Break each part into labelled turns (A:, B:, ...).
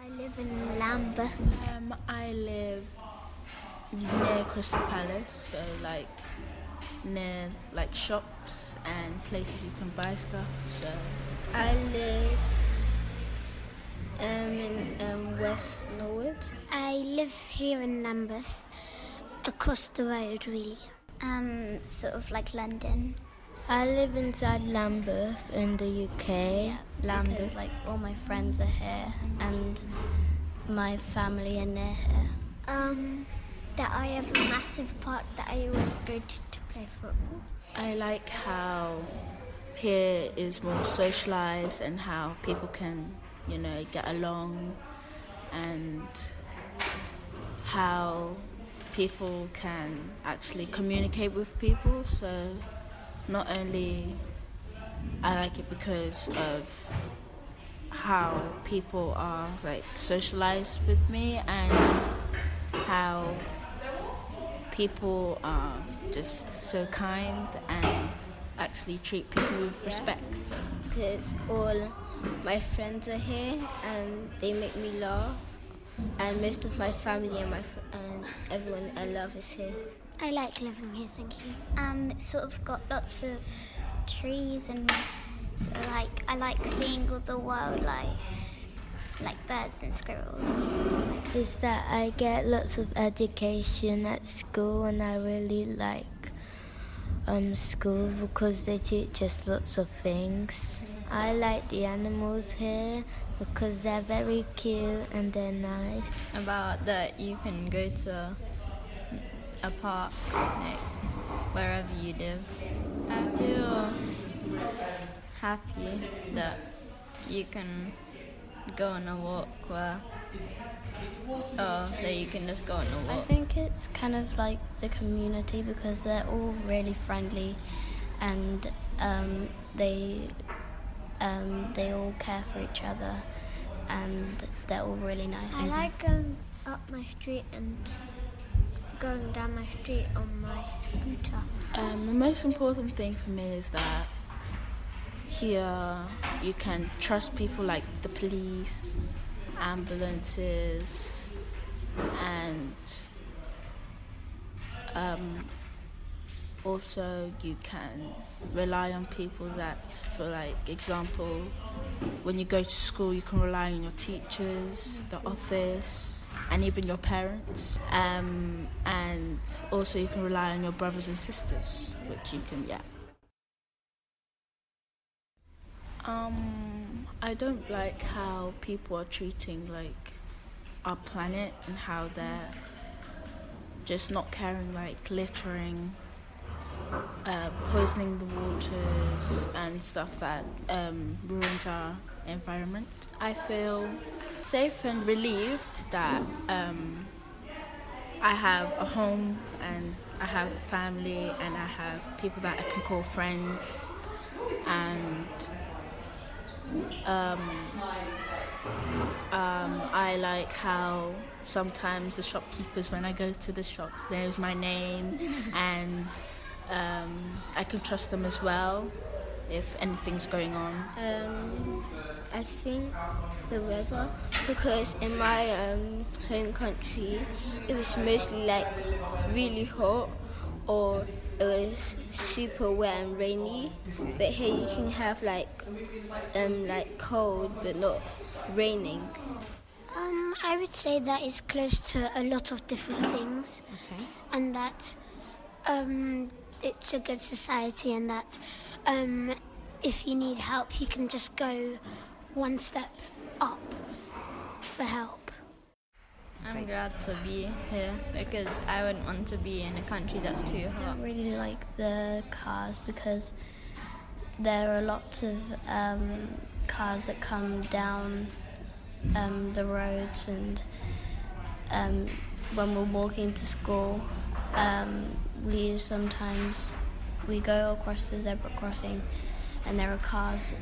A: I live in Lambeth.
B: I live near Crystal Palace, so near shops and places you can buy stuff. So
C: I live in West Norwood.
A: I live here in Lambeth, across the road really. Sort of like London.
C: I live inside Lambeth in the UK.
A: Lambeth. Because all my friends are here and my family are near here. That I have a massive park that I always go to play football.
B: I like how here is more socialised and how people can, get along, and how people can actually communicate with people. So not only I like it because of how people are socialized with me, and how people are just so kind and actually treat people with respect.
C: Because all my friends are here and they make me laugh, and most of my family and everyone I love is here.
A: I like living here, thank you. It's sort of got lots of trees, and so I like seeing all the wildlife, like birds and squirrels.
C: Is that I get lots of education at school, and I really like school because they teach us lots of things. I like the animals here because they're very cute and they're nice.
D: About that you can go to a park wherever you live. I feel happy that you can go on a walk that you can just go on a walk.
E: I think it's kind of like the community because they're all really friendly, and they all care for each other, and they're all really nice.
A: I like going up my street and going down my street on my scooter.
B: The most important thing for me is that here you can trust people like the police, ambulances, and also you can rely on people that, for example, when you go to school you can rely on your teachers, the office, and even your parents, and also you can rely on your brothers and sisters, which you can, I don't like how people are treating our planet, and how they're just not caring, littering, poisoning the waters and stuff that ruins our environment. I feel safe and relieved that I have a home, and I have a family, and I have people that I can call friends, and I like how sometimes the shopkeepers, when I go to the shops, there's my name, and I can trust them as well if anything's going on.
C: I think the weather, because in my home country it was mostly really hot, or it was super wet and rainy, but here you can have cold but not raining.
A: I would say that it's close to a lot of different things, and that it's a good society, and that if you need help you can just go one step up for help.
D: I'm glad to be here because I wouldn't want to be in a country that's too
E: I
D: hot.
E: don't really like the cars because there are lots of cars that come down the roads, and when we're walking to school we go across the zebra crossing, and there are cars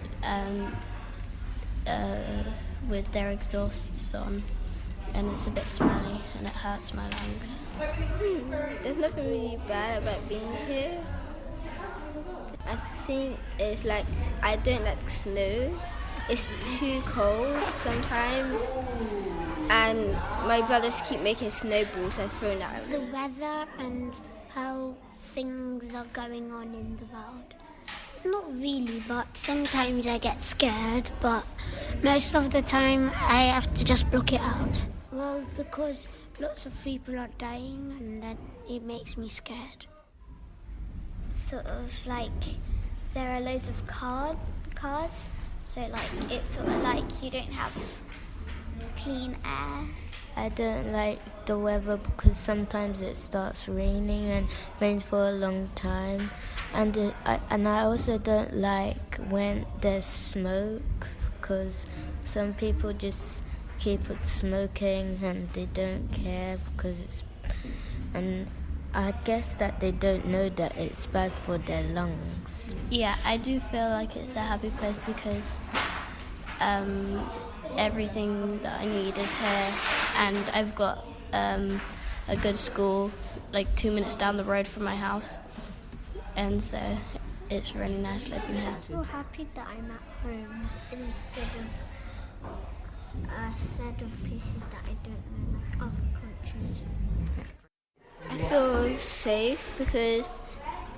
E: with their exhausts on, and it's a bit smelly and it hurts my lungs.
C: There's nothing really bad about being here. I think it's I don't like snow,
F: it's too cold sometimes, and my brothers keep making snowballs and throwing at
A: The
F: them.
A: weather and how things are going on in the world. Not really, but sometimes I get scared, but most of the time I have to just block it out. Well, because lots of people are dying and then it makes me scared.
G: Sort of like there are loads of cars, so like it's sort of like you don't have clean air.
C: I don't like the weather because sometimes it starts raining and rains for a long time, and I also don't like when there's smoke because some people just keep it smoking and they don't care because and I guess that they don't know that it's bad for their lungs.
E: Yeah, I do feel like it's a happy place because everything that I need is here, and I've got a good school like 2 minutes down the road from my house, and so it's really nice living here.
G: I'm so happy that I'm at home instead of a set of places that I don't know, like other countries.
F: I feel safe because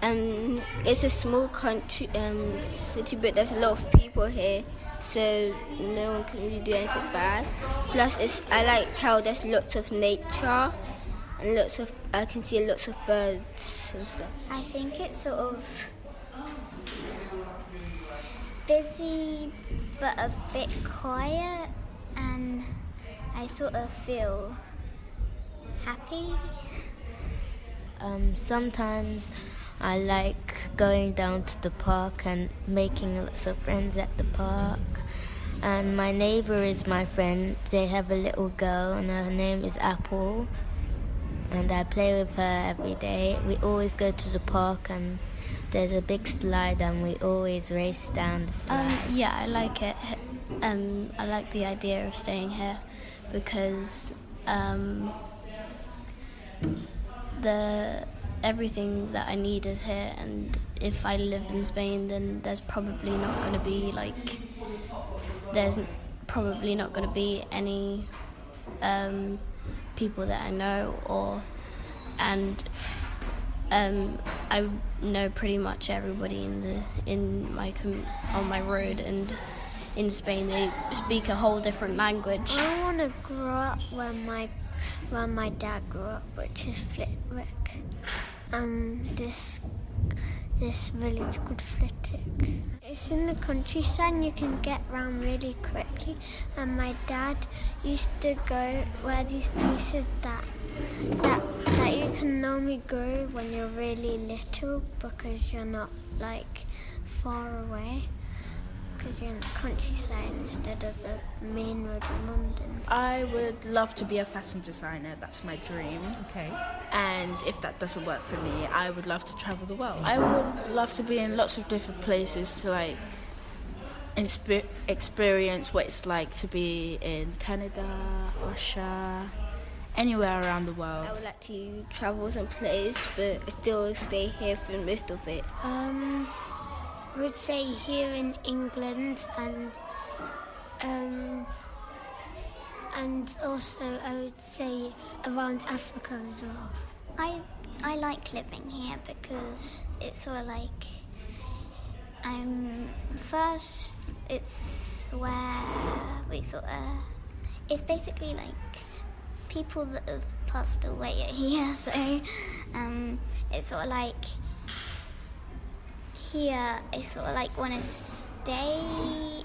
F: it's a small country, city, but there's a lot of people here, so no one can really do anything bad. Plus, I like how there's lots of nature and I can see lots of birds and stuff.
G: I think it's sort of busy but a bit quiet, and I sort of feel happy.
C: Sometimes I like going down to the park and making lots of friends at the park. And my neighbour is my friend. They have a little girl and her name is Apple. And I play with her every day. We always go to the park and there's a big slide and we always race down the slide.
E: Yeah, I like it. I like the idea of staying here because everything that I need is here, and if I live in Spain then there's probably not going to be any people that I know I know pretty much everybody on my road, and in Spain they speak a whole different language.
A: I want to grow up where my dad grew up, which is Flitwick, and this village called Flitwick. It's in the countryside and you can get around really quickly, and my dad used to go where these places that you can normally go when you're really little because you're not like far away, because you're in the countryside instead of the main road in London.
B: I would love to be a fashion designer. That's my dream.
H: Okay.
B: And if that doesn't work for me, I would love to travel the world. I would love to be in lots of different places to like experience what it's like to be in Canada, Russia, anywhere around the world.
F: I would like to travel some place, but still stay here for most of it.
A: I would say here in England, and also I would say around Africa as well.
G: I like living here because it's sort of like first it's where we sort of, it's basically like people that have passed away are here, so it's sort of like here I sort of like want to stay,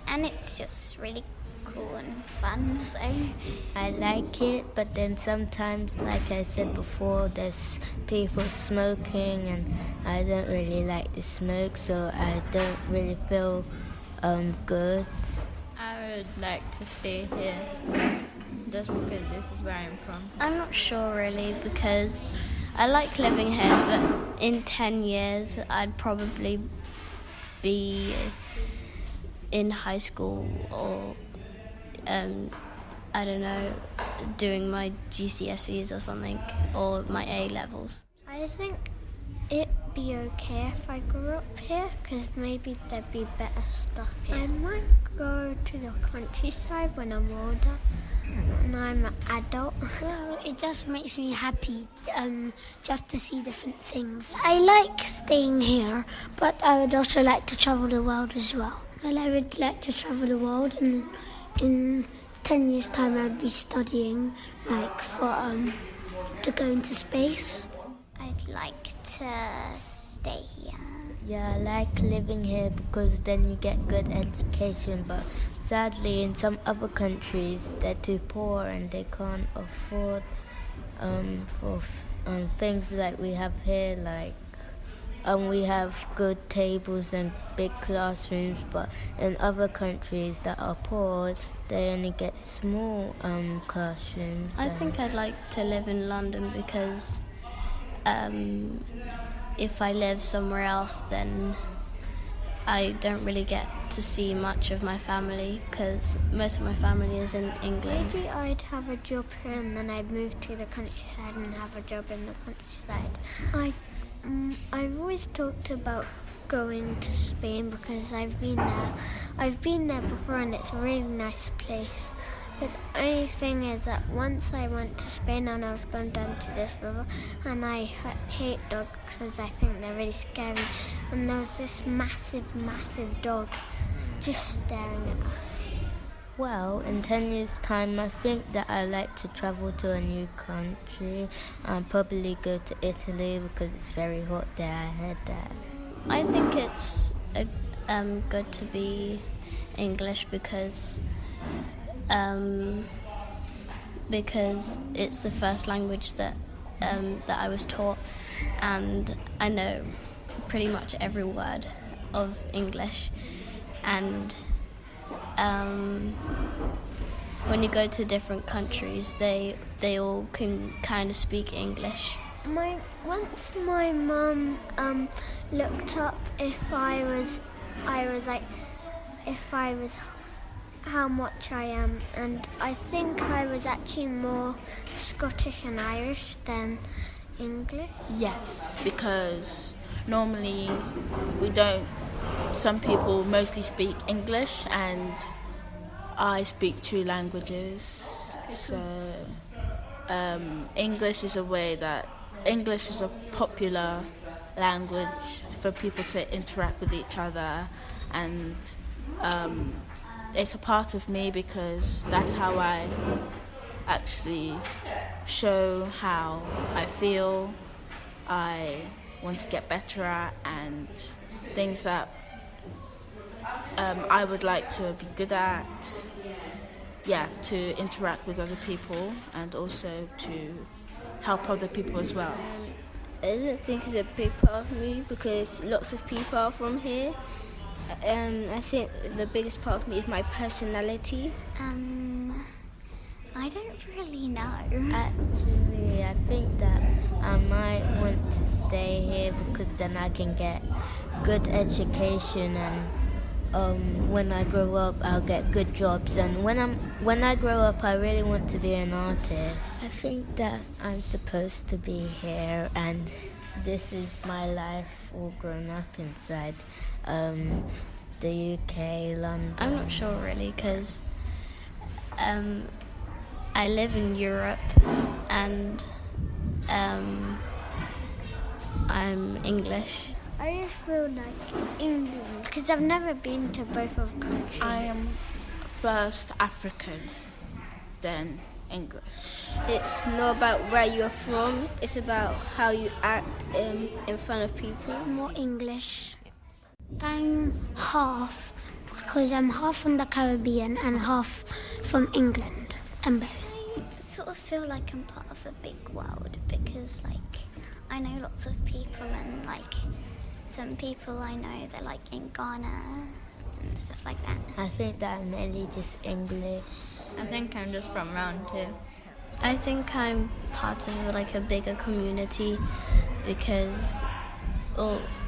G: and it's just really cool and fun, so
C: I like it, but then sometimes, like I said before, there's people smoking and I don't really like the smoke, so I don't really feel good.
D: I would like to stay here just because this is where I'm from.
E: I'm not sure really, because I like living here, but in 10 years I'd probably be in high school or I don't know, doing my GCSEs or something, or my A levels.
A: I think it be okay if I grew up here, because maybe there'd be better stuff here. I might go to the countryside when I'm older, when I'm an adult. Well, it just makes me happy just to see different things. I like staying here, but I would also like to travel the world as well. Well, I would like to travel the world, and in 10 years' time I'd be studying, to go into space.
G: I'd like to stay here.
C: Yeah, I like living here because then you get good education, but sadly in some other countries they're too poor and they can't afford things like we have here, we have good tables and big classrooms, but in other countries that are poor, they only get small classrooms.
E: I think I'd like to live in London because if I live somewhere else, then I don't really get to see much of my family because most of my family is in England.
A: Maybe I'd have a job here and then I'd move to the countryside and have a job in the countryside. I've always talked about going to Spain because I've been there. I've been there before and it's a really nice place. But the only thing is that once I went to Spain and I was going down to this river, and I hate dogs because I think they're really scary. And there was this massive dog just staring at us.
C: Well, in 10 years' time, I think that I like to travel to a new country and probably go to Italy because it's very hot there. I heard that.
E: I think it's good to be English because it's the first language that I was taught, and I know pretty much every word of English. And when you go to different countries, they all can kind of speak English.
A: Once my mum looked up how much I am, and I think I was actually more Scottish and Irish than English.
B: Yes, because normally some people mostly speak English and I speak 2 languages. So English is a popular language for people to interact with each other, and it's a part of me because that's how I actually show how I feel, I want to get better at, and things that I would like to be good at, to interact with other people and also to help other people as well.
F: I don't think it's a big part of me because lots of people are from here. I think the biggest part of me is my personality.
G: I don't really know.
C: Actually, I think that I might want to stay here because then I can get good education, and when I grow up I'll get good jobs, and when I grow up I really want to be an artist. I think that I'm supposed to be here and this is my life all grown up inside the UK, London.
E: I'm not sure really because I live in Europe and I'm English.
A: I just feel like England because I've never been to both of countries.
B: I am first African, then English.
F: It's not about where you're from, it's about how you act in front of people.
A: More English. I'm half because I'm half from the Caribbean and half from England, and both.
G: I sort of feel like I'm part of a big world because I know lots of people, and some people I know they're in Ghana and stuff like that.
C: I think that I'm mainly just English.
D: I think I'm just from around here.
E: I think I'm part of a bigger community because,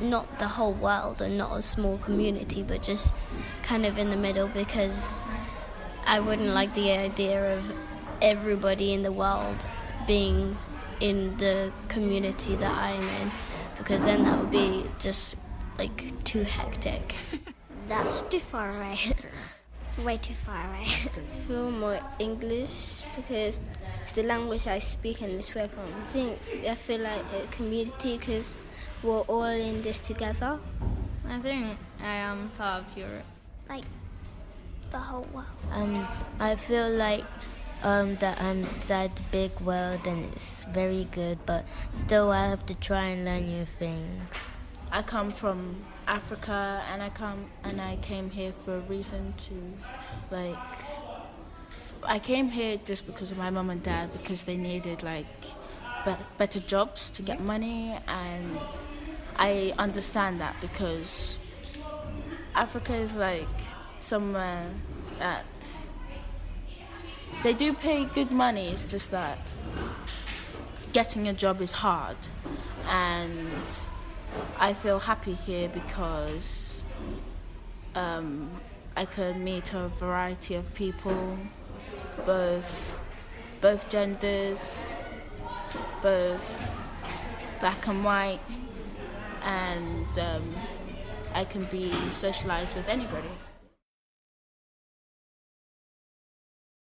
E: not the whole world and not a small community, but just kind of in the middle, because I wouldn't like the idea of everybody in the world being in the community that I'm in, because then that would be just like too hectic.
G: That's too far away. Way too far away.
F: I feel more English because it's the language I speak and it's where I'm from. I feel like a community because we're all in this together.
D: I think I am part of Europe.
G: Like the whole world.
C: I feel like that I'm inside the big world and it's very good, but still I have to try and learn new things.
B: I come from Africa, and I came here for a reason to, like, I came here just because of my mum and dad, because they needed like better jobs to get money, and I understand that because Africa is like somewhere that they do pay good money. It's just that getting a job is hard, and I feel happy here because I can meet a variety of people, both genders, both black and white, and I can be socialized with anybody.